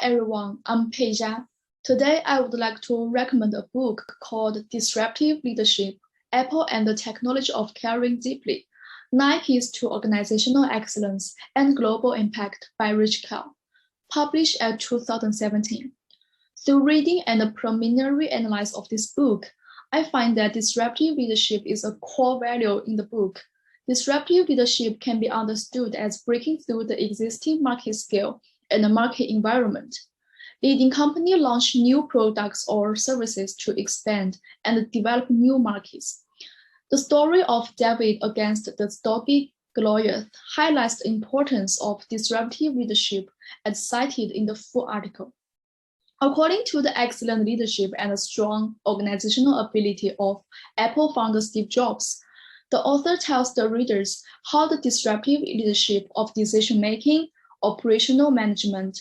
everyone, I'm Peja. Today, I would like to recommend a book called Disruptive Leadership: Apple and the Technology of Caring Deeply, 9 Keys to Organizational Excellence and Global Impact by Rich Kell, published at 2017. Through reading and a preliminary analysis of this book, I find that disruptive leadership is a core value in the book. Disruptive leadership can be understood as breaking through the existing market scale and the market environment. Leading companies launch new products or services to expand and develop new markets. The story of David against the stoic Goliath highlights the importance of disruptive leadership as cited in the full article. According to the excellent leadership and the strong organizational ability of Apple founder Steve Jobs, the author tells the readers how the disruptive leadership of decision-making, operational management,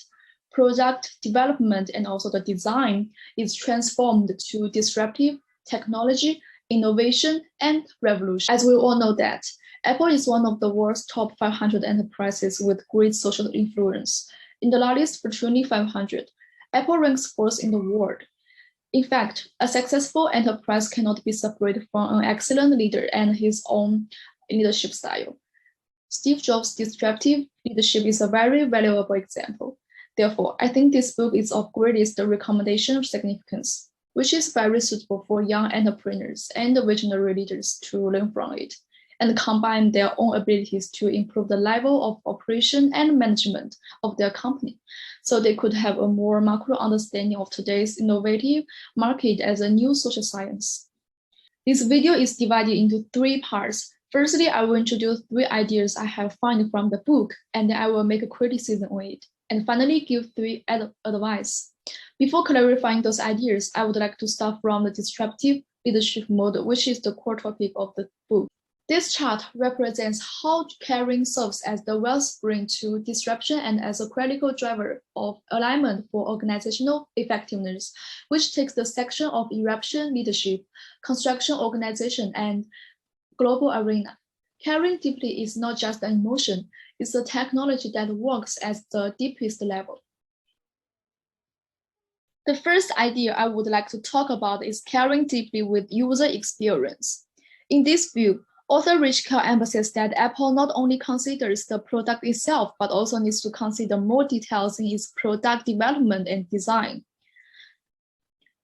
product development, and also the design is transformed to disruptive technology, innovation, and revolution. As we all know that, Apple is one of the world's top 500 enterprises with great social influence. In the latest Fortune 500, Apple ranks fourth in the world. In fact, a successful enterprise cannot be separated from an excellent leader and his own leadership style. Steve Jobs' disruptive leadership is a very valuable example. Therefore, I think this book is of greatest recommendation of significance, which is very suitable for young entrepreneurs and visionary leaders to learn from it and combine their own abilities to improve the level of operation and management of their company, so they could have a more macro understanding of today's innovative market as a new social science. This video is divided into 3 parts. Firstly, I will introduce 3 ideas I have found from the book, and then I will make a criticism on it, and finally give 3 advice. Before clarifying those ideas, I would like to start from the disruptive leadership model, which is the core topic of the book. This chart represents how caring serves as the wellspring to disruption and as a critical driver of alignment for organizational effectiveness, which takes the section of eruption leadership, construction organization, and global arena. Caring deeply is not just an emotion, it's a technology that works at the deepest level. The first idea I would like to talk about is caring deeply with user experience. In this view, author Rich Kell emphasizes that Apple not only considers the product itself, but also needs to consider more details in its product development and design,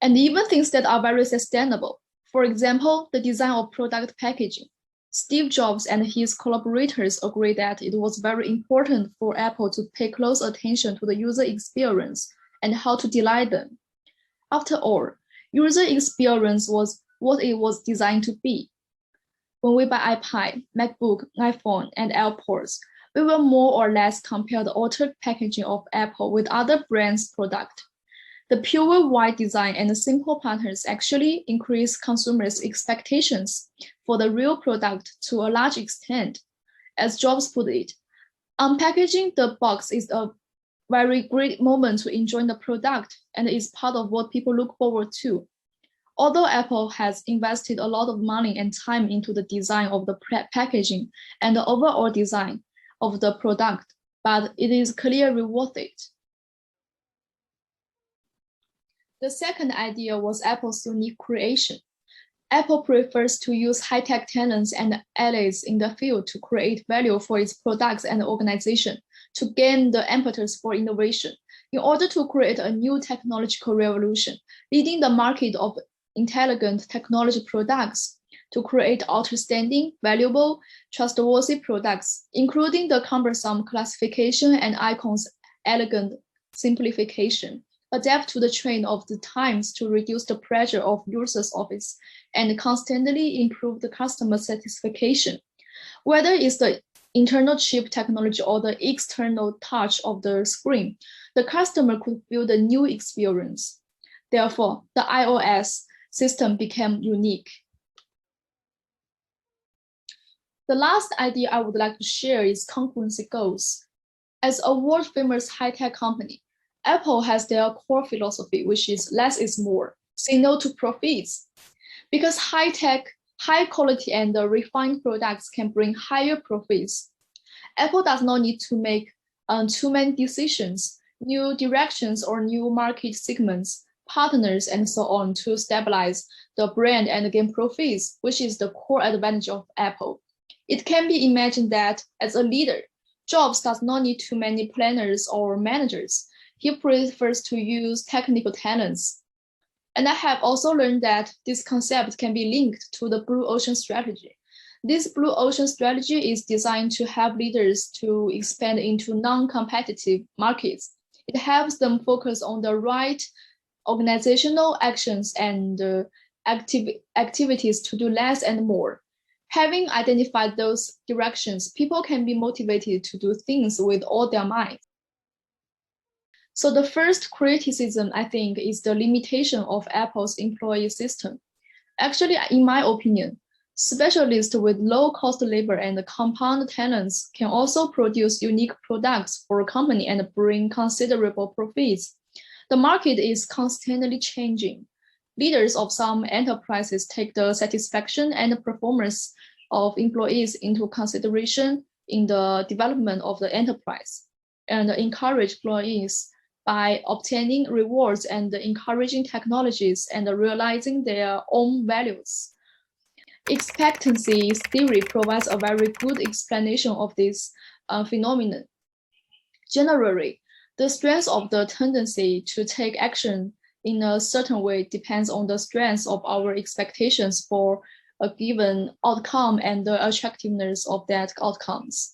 and even things that are very sustainable. For example, the design of product packaging. Steve Jobs and his collaborators agree that it was very important for Apple to pay close attention to the user experience and how to delight them. After all, user experience was what it was designed to be. When we buy iPad, MacBook, iPhone, and AirPods, we will more or less compare the altered packaging of Apple with other brands' products. The pure white design and the simple patterns actually increase consumers' expectations for the real product to a large extent. As Jobs put it, unpackaging the box is a very great moment to enjoy the product and is part of what people look forward to. Although Apple has invested a lot of money and time into the design of the packaging and the overall design of the product, but it is clearly worth it. The second idea was Apple's unique creation. Apple prefers to use high-tech talents and allies in the field to create value for its products and organization, to gain the impetus for innovation, in order to create a new technological revolution, leading the market of intelligent technology products, to create outstanding, valuable, trustworthy products, including the cumbersome classification and icons' elegant simplification, adapt to the trend of the times to reduce the pressure of users' office, and constantly improve the customer satisfaction. Whether it's the internal chip technology or the external touch of the screen, the customer could feel the new experience. Therefore, the iOS system became unique. The last idea I would like to share is congruency goals. As a world-famous high-tech company, Apple has their core philosophy, which is less is more, say no to profits. Because high-tech, high-quality, and refined products can bring higher profits, Apple does not need to make too many decisions new directions or new market segments, partners, and so on to stabilize the brand and gain profits, which is the core advantage of Apple. It can be imagined that as a leader, Jobs does not need too many planners or managers. He prefers to use technical talents. And I have also learned that this concept can be linked to the Blue Ocean strategy. This Blue Ocean strategy is designed to help leaders to expand into non-competitive markets. It helps them focus on the right organizational actions and activities to do less and more. Having identified those directions, people can be motivated to do things with all their might. So the first criticism, I think, is the limitation of Apple's employee system. Actually, in my opinion, specialists with low-cost labor and compound talents can also produce unique products for a company and bring considerable profits. The market is constantly changing. Leaders of some enterprises take the satisfaction and performance of employees into consideration in the development of the enterprise and encourage employees by obtaining rewards and encouraging technologies and realizing their own values. Expectancy theory provides a very good explanation of this phenomenon. Generally, the strength of the tendency to take action in a certain way depends on the strength of our expectations for a given outcome and the attractiveness of that outcomes.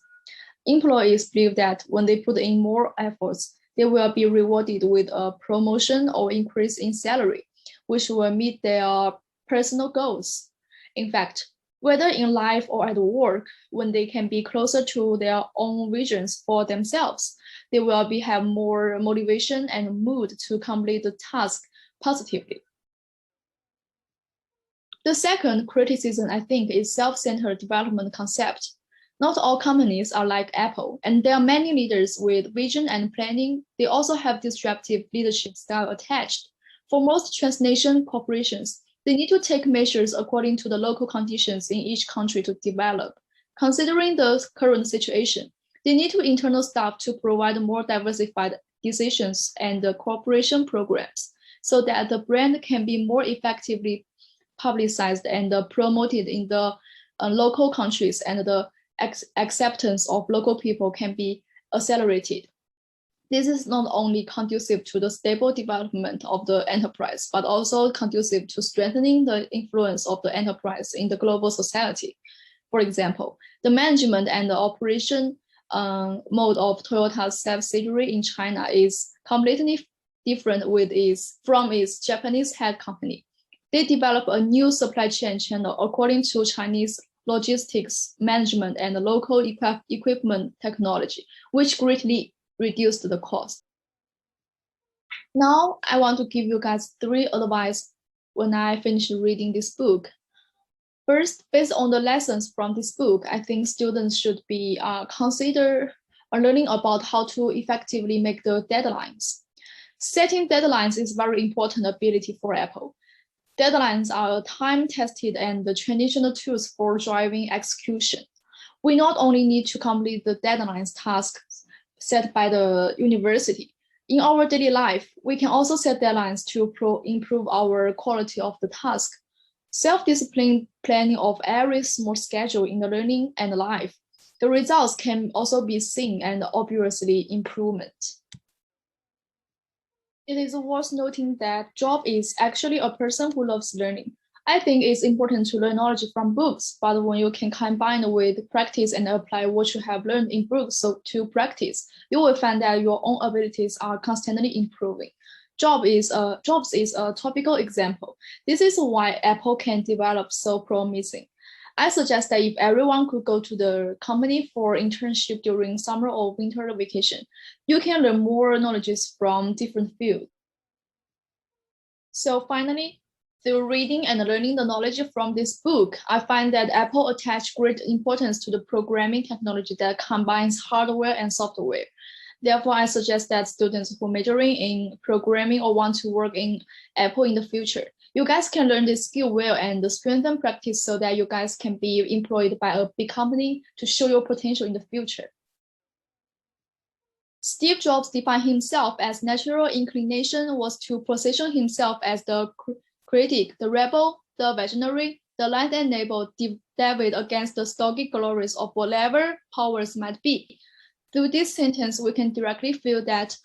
Employees believe that when they put in more efforts, they will be rewarded with a promotion or increase in salary, which will meet their personal goals. In fact, whether in life or at work, when they can be closer to their own visions for themselves, they will have more motivation and mood to complete the task positively. The second criticism, I think, is self-centered development concept. Not all companies are like Apple, and there are many leaders with vision and planning. They also have disruptive leadership style attached. For most transnational corporations, they need to take measures according to the local conditions in each country to develop. Considering the current situation, they need to internal staff to provide more diversified decisions and cooperation programs so that the brand can be more effectively publicized and promoted in the local countries, and the acceptance of local people can be accelerated. This is not only conducive to the stable development of the enterprise, but also conducive to strengthening the influence of the enterprise in the global society. For example, the management and the operation mode of Toyota's subsidiary in China is completely different from its Japanese head company. They develop a new supply chain channel according to Chinese logistics management and local equipment technology, which greatly reduced the cost. Now, I want to give you guys 3 advice when I finish reading this book. First, based on the lessons from this book, I think students should be consider learning about how to effectively make the deadlines. Setting deadlines is very important ability for Apple. Deadlines are time-tested and the traditional tools for driving execution. We not only need to complete the deadlines tasks set by the university. In our daily life, we can also set deadlines to improve our quality of the task. Self-disciplined planning of every small schedule in the learning and life. The results can also be seen and obviously improvement. It is worth noting that Job is actually a person who loves learning. I think it's important to learn knowledge from books, but when you can combine with practice and apply what you have learned in books to practice, you will find that your own abilities are constantly improving. Jobs is a topical example. This is why Apple can develop so promising. I suggest that if everyone could go to the company for internship during summer or winter vacation, you can learn more knowledge from different fields. So finally, through reading and learning the knowledge from this book, I find that Apple attached great importance to the programming technology that combines hardware and software. Therefore, I suggest that students who are majoring in programming or want to work in Apple in the future, you guys can learn this skill well and strengthen practice so that you guys can be employed by a big company to show your potential in the future. Steve Jobs defined himself as natural inclination was to position himself as the critic, the rebel, the visionary, the light and able David against the stoic glories of whatever powers might be. Through this sentence, we can directly feel that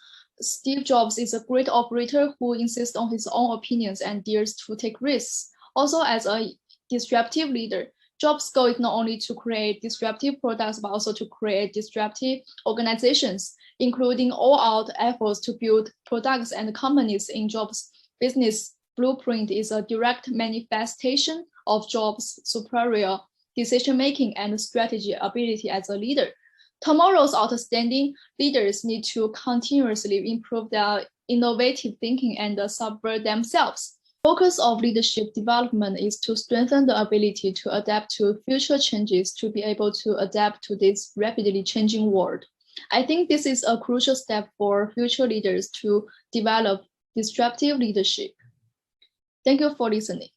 Steve Jobs is a great operator who insists on his own opinions and dares to take risks. Also, as a disruptive leader, Jobs' goal is not only to create disruptive products, but also to create disruptive organizations, including all-out efforts to build products and companies in Jobs' business blueprint is a direct manifestation of Jobs' superior decision-making and strategy ability as a leader. Tomorrow's outstanding leaders need to continuously improve their innovative thinking and subvert themselves. The focus of leadership development is to strengthen the ability to adapt to future changes, to be able to adapt to this rapidly changing world. I think this is a crucial step for future leaders to develop disruptive leadership. Thank you for listening.